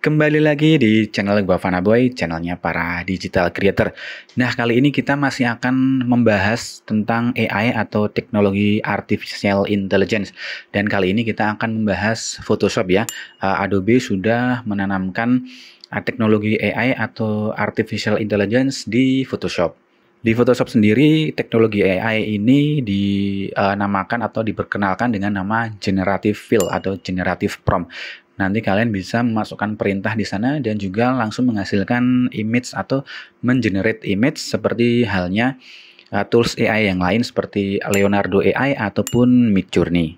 Kembali lagi di channel Bavana Boy, channelnya para digital creator. Nah, kali ini kita masih akan membahas tentang AI atau teknologi artificial intelligence. Dan kali ini kita akan membahas Photoshop ya. Adobe sudah menanamkan teknologi AI atau artificial intelligence di Photoshop. Di Photoshop sendiri, teknologi AI ini dinamakan atau diperkenalkan dengan nama generative fill atau generative prompt. Nanti kalian bisa memasukkan perintah di sana dan juga langsung menghasilkan image atau mengenerate image seperti halnya tools AI yang lain seperti Leonardo AI ataupun Midjourney.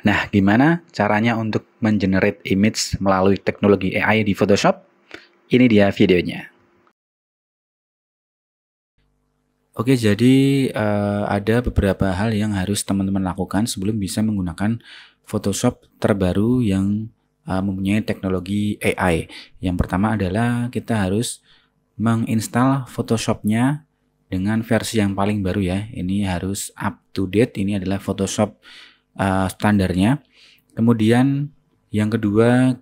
Nah, gimana caranya untuk mengenerate image melalui teknologi AI di Photoshop? Ini dia videonya. Oke, jadi ada beberapa hal yang harus teman-teman lakukan sebelum bisa menggunakan Photoshop terbaru yang mempunyai teknologi AI. Yang pertama adalah kita harus menginstal Photoshop-nya dengan versi yang paling baru ya. Ini harus up to date. Ini adalah Photoshop standarnya. Kemudian yang kedua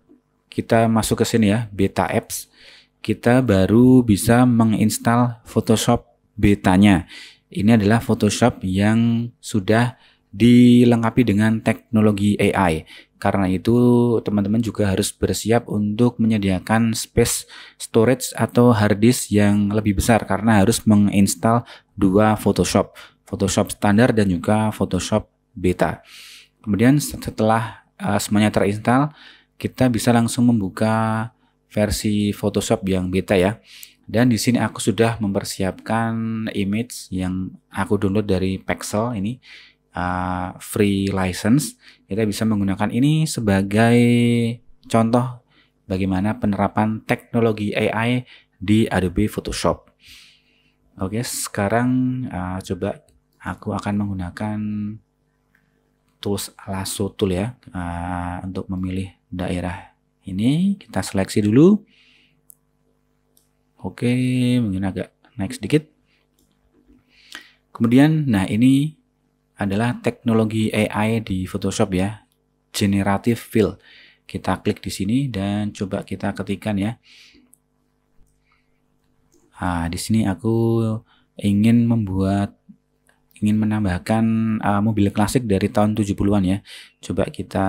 kita masuk ke sini ya, beta apps. Kita baru bisa menginstal Photoshop betanya. Ini adalah Photoshop yang sudah dilengkapi dengan teknologi AI. Karena itu teman-teman juga harus bersiap untuk menyediakan space storage atau hard disk yang lebih besar karena harus menginstal dua Photoshop, Photoshop standar dan juga Photoshop beta. Kemudian setelah semuanya terinstall, kita bisa langsung membuka versi Photoshop yang beta ya. Dan di sini aku sudah mempersiapkan image yang aku download dari Pexel ini. Free license. Kita bisa menggunakan ini sebagai contoh bagaimana penerapan teknologi AI di Adobe Photoshop. Oke, sekarang coba aku akan menggunakan tools lasso tool ya untuk memilih daerah ini. Kita seleksi dulu. Oke, mungkin agak naik sedikit. Kemudian, nah ini adalah teknologi AI di Photoshop ya, generative fill. Kita klik di sini dan coba kita ketikkan ya. Di sini aku ingin menambahkan mobil klasik dari tahun 70-an ya. Coba kita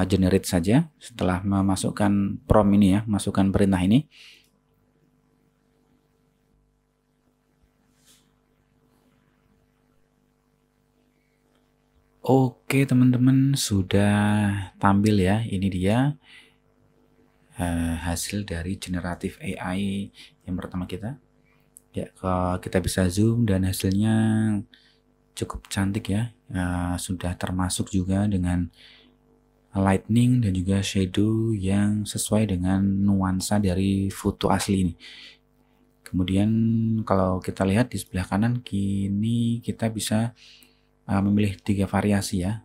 generate saja setelah memasukkan prompt ini ya, masukkan perintah ini. Oke teman-teman, sudah tampil ya, ini dia hasil dari generative AI yang pertama kita. Ya, kita bisa zoom dan hasilnya cukup cantik ya, sudah termasuk juga dengan lightning dan juga shadow yang sesuai dengan nuansa dari foto asli ini. Kemudian kalau kita lihat di sebelah kanan, kini kita bisa memilih 3 variasi ya.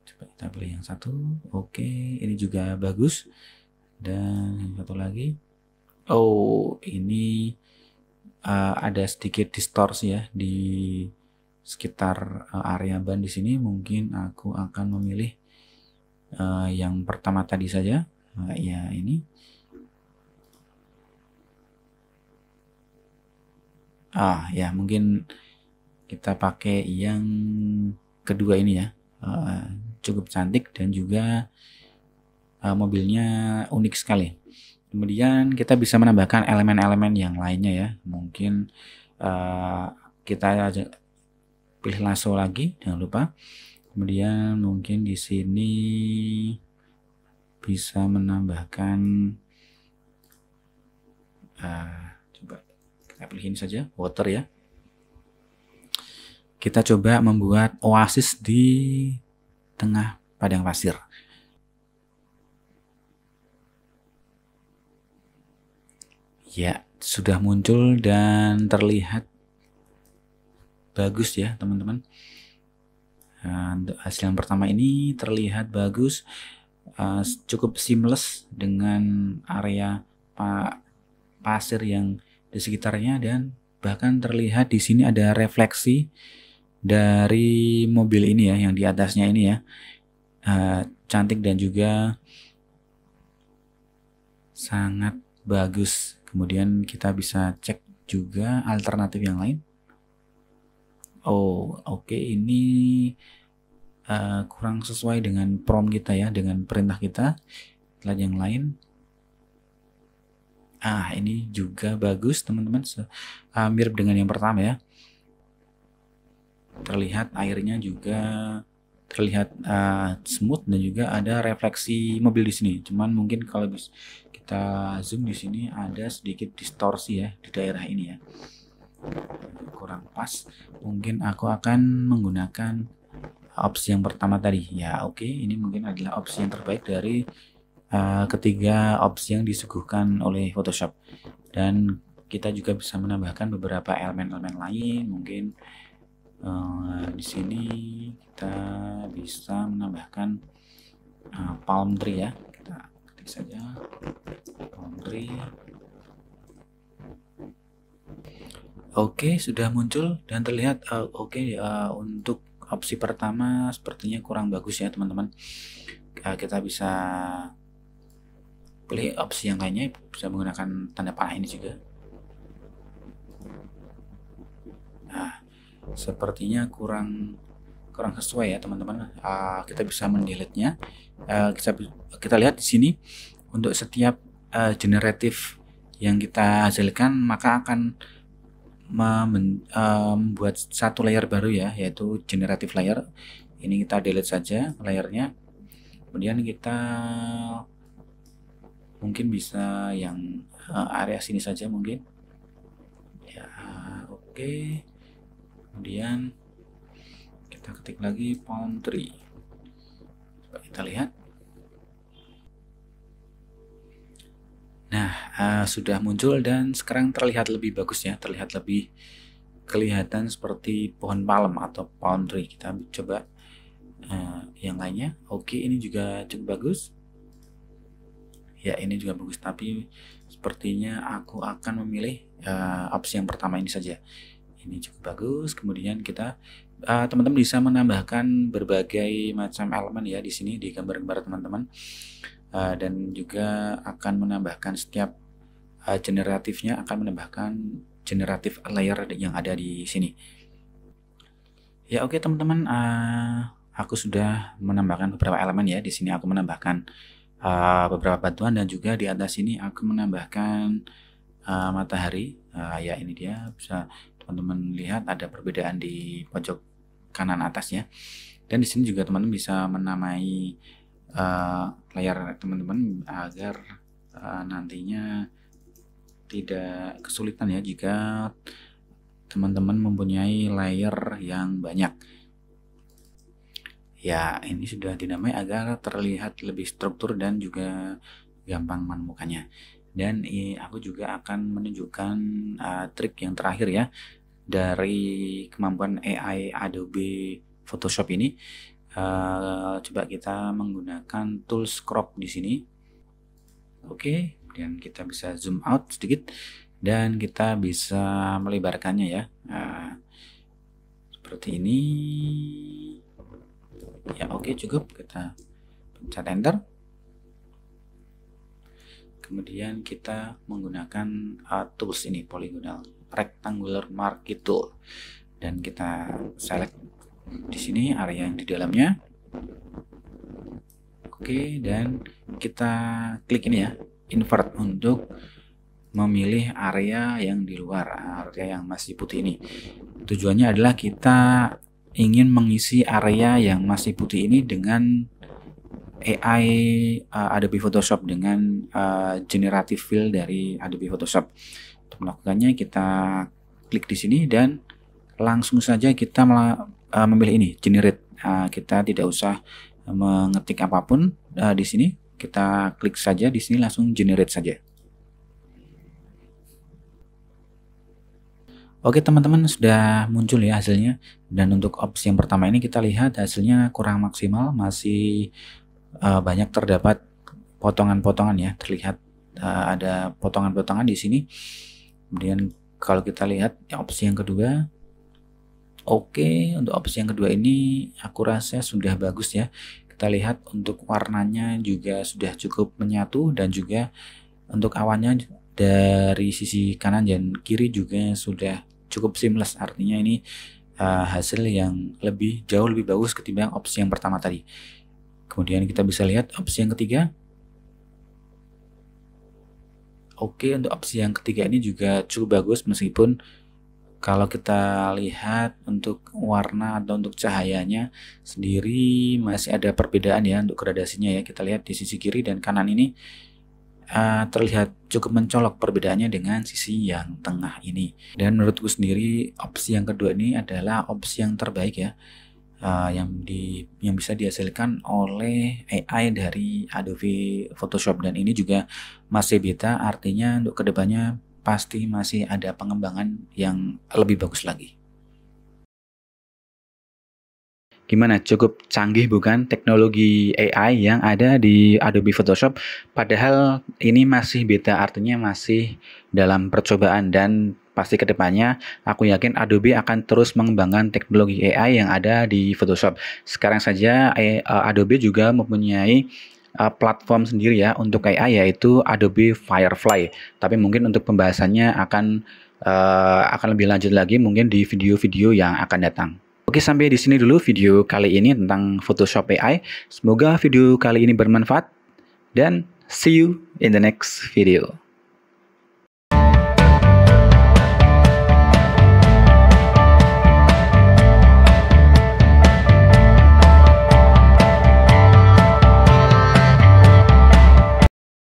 Coba kita pilih yang satu. Oke, ini juga bagus. Dan yang satu lagi. Oh, ini ada sedikit distorsi ya di sekitar area ban di sini. Mungkin aku akan memilih yang pertama tadi saja. Ya, ini. Ya mungkin kita pakai yang kedua ini ya, cukup cantik dan juga mobilnya unik sekali. Kemudian kita bisa menambahkan elemen-elemen yang lainnya ya, mungkin kita pilih lasso lagi, jangan lupa. Kemudian mungkin di sini bisa menambahkan coba kita pilih ini saja, water ya. Kita coba membuat oasis di tengah padang pasir. Ya, sudah muncul dan terlihat bagus ya teman-teman. Untuk hasil yang pertama ini terlihat bagus, cukup seamless dengan area pasir yang di sekitarnya dan bahkan terlihat di sini ada refleksi dari mobil ini ya, yang di atasnya ini ya, cantik dan juga sangat bagus. Kemudian kita bisa cek juga alternatif yang lain. Oh, oke, ini kurang sesuai dengan prompt kita ya, dengan perintah kita. Lihat yang lain. Ini juga bagus teman-teman, mirip dengan yang pertama ya. Terlihat airnya juga terlihat smooth dan juga ada refleksi mobil di sini. Cuman mungkin kalau kita zoom di sini ada sedikit distorsi ya di daerah ini ya, kurang pas. Mungkin aku akan menggunakan opsi yang pertama tadi ya. Oke, ini mungkin adalah opsi yang terbaik dari ketiga opsi yang disuguhkan oleh Photoshop. Dan kita juga bisa menambahkan beberapa elemen-elemen lain. Mungkin di sini kita bisa menambahkan palm tree ya. Kita ketik saja palm tree. Oke, sudah muncul dan terlihat untuk opsi pertama sepertinya kurang bagus ya teman-teman. Kita bisa pilih opsi yang lainnya, bisa menggunakan tanda panah ini juga. Sepertinya kurang sesuai ya teman-teman. Kita bisa mendelete-nya. Kita lihat di sini untuk setiap generatif yang kita hasilkan maka akan membuat satu layer baru ya, yaitu generative layer. Ini kita delete saja layernya. Kemudian kita mungkin bisa yang area sini saja mungkin ya. Oke, kemudian kita ketik lagi palm tree. Coba kita lihat. Nah, sudah muncul dan sekarang terlihat lebih bagus ya, terlihat lebih kelihatan seperti pohon palem atau palm tree. Kita coba yang lainnya. Oke, ini juga cukup bagus. Ya, ini juga bagus, tapi sepertinya aku akan memilih opsi yang pertama ini saja. Ini cukup bagus. Kemudian kita teman-teman bisa menambahkan berbagai macam elemen ya di sini di gambar-gambar teman-teman, dan juga akan menambahkan setiap generatifnya akan menambahkan generatif layer yang ada di sini. Ya, oke teman-teman, aku sudah menambahkan beberapa elemen ya. Di sini aku menambahkan beberapa batuan dan juga di atas ini aku menambahkan matahari. Ya, ini dia, bisa teman-teman lihat ada perbedaan di pojok kanan atasnya. Dan di sini juga teman-teman bisa menamai layar teman-teman agar nantinya tidak kesulitan ya jika teman-teman mempunyai layer yang banyak. Ya, ini sudah dinamai agar terlihat lebih struktur dan juga gampang menemukannya. Dan aku juga akan menunjukkan trik yang terakhir ya dari kemampuan AI Adobe Photoshop ini. Coba kita menggunakan tools crop di sini. Oke, kemudian kita bisa zoom out sedikit dan kita bisa melebarkannya ya. Seperti ini. Ya, oke, cukup. Kita pencet enter. Kemudian kita menggunakan tools ini, polygonal rectangular marquee tool, dan kita select di sini area yang di dalamnya. Oke, dan kita klik ini ya, invert, untuk memilih area yang di luar, area yang masih putih ini. Tujuannya adalah kita ingin mengisi area yang masih putih ini dengan AI Adobe Photoshop, dengan generative fill dari Adobe Photoshop. Untuk melakukannya kita klik di sini dan langsung saja kita memilih ini, generate. Kita tidak usah mengetik apapun di sini. Kita klik saja di sini, langsung generate saja. Oke teman-teman, sudah muncul ya hasilnya. Dan untuk opsi yang pertama ini kita lihat hasilnya kurang maksimal, masih banyak terdapat potongan-potongan ya. Terlihat ada potongan-potongan di sini. Kemudian kalau kita lihat opsi yang kedua, oke, untuk opsi yang kedua ini aku rasa sudah bagus ya. Kita lihat untuk warnanya juga sudah cukup menyatu dan juga Untuk awannya dari sisi kanan dan kiri juga sudah cukup seamless, artinya ini hasil yang jauh lebih bagus ketimbang opsi yang pertama tadi. Kemudian kita bisa lihat opsi yang ketiga. Oke, untuk opsi yang ketiga ini juga cukup bagus, meskipun kalau kita lihat untuk warna atau untuk cahayanya sendiri masih ada perbedaan ya untuk gradasinya ya. Kita lihat di sisi kiri dan kanan ini terlihat cukup mencolok perbedaannya dengan sisi yang tengah ini. Dan menurutku sendiri opsi yang kedua ini adalah opsi yang terbaik ya, yang bisa dihasilkan oleh AI dari Adobe Photoshop, dan ini juga masih beta, artinya untuk kedepannya pasti masih ada pengembangan yang lebih bagus lagi. Gimana, cukup canggih bukan teknologi AI yang ada di Adobe Photoshop? Padahal ini masih beta, artinya masih dalam percobaan, dan pasti kedepannya aku yakin Adobe akan terus mengembangkan teknologi AI yang ada di Photoshop. Sekarang saja Adobe juga mempunyai platform sendiri ya untuk AI, yaitu Adobe Firefly. Tapi mungkin untuk pembahasannya akan lebih lanjut lagi mungkin di video-video yang akan datang. Oke, sampai di sini dulu video kali ini tentang Photoshop AI. Semoga video kali ini bermanfaat, dan see you in the next video.